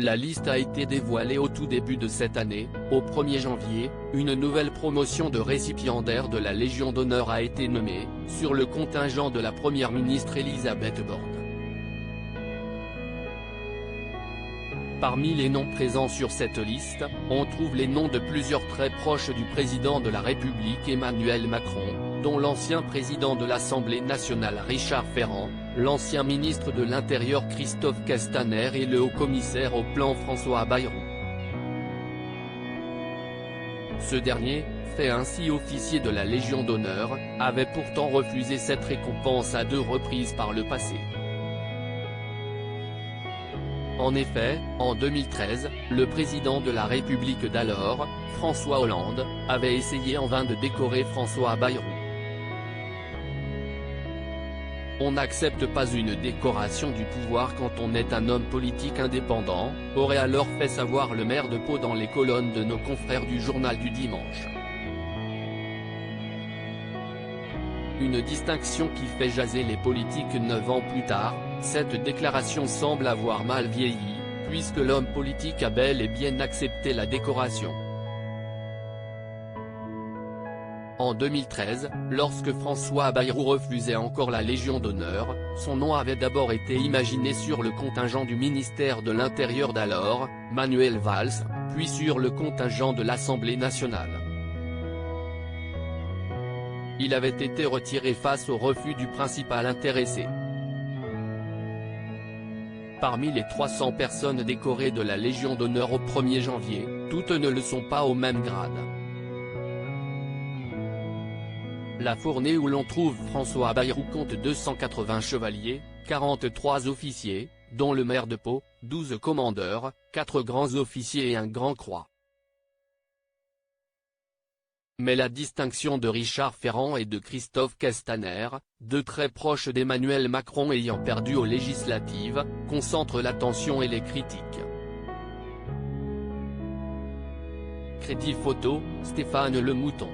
La liste a été dévoilée au tout début de cette année. Au 1er janvier, une nouvelle promotion de récipiendaires de la Légion d'honneur a été nommée, sur le contingent de la première ministre Elisabeth Borne. Parmi les noms présents sur cette liste, on trouve les noms de plusieurs très proches du président de la République Emmanuel Macron, dont l'ancien président de l'Assemblée nationale Richard Ferrand, l'ancien ministre de l'Intérieur Christophe Castaner et le haut-commissaire au plan François Bayrou. Ce dernier, fait ainsi officier de la Légion d'honneur, avait pourtant refusé cette récompense à 2 reprises par le passé. En effet, en 2013, le président de la République d'alors, François Hollande, avait essayé en vain de décorer François Bayrou. On n'accepte pas une décoration du pouvoir quand on est un homme politique indépendant, aurait alors fait savoir le maire de Pau dans les colonnes de nos confrères du journal du dimanche. Une distinction qui fait jaser les politiques 9 ans plus tard. Cette déclaration semble avoir mal vieilli, puisque l'homme politique a bel et bien accepté la décoration. En 2013, lorsque François Bayrou refusait encore la Légion d'honneur, son nom avait d'abord été imaginé sur le contingent du ministère de l'Intérieur d'alors, Manuel Valls, puis sur le contingent de l'Assemblée nationale. Il avait été retiré face au refus du principal intéressé. Parmi les 300 personnes décorées de la Légion d'honneur au 1er janvier, toutes ne le sont pas au même grade. La fournée où l'on trouve François Bayrou compte 280 chevaliers, 43 officiers, dont le maire de Pau, 12 commandeurs, 4 grands officiers et un grand croix. Mais la distinction de Richard Ferrand et de Christophe Castaner, 2 très proches d'Emmanuel Macron ayant perdu aux législatives, concentre l'attention et les critiques. Crédit photo, Stéphane Le Mouton.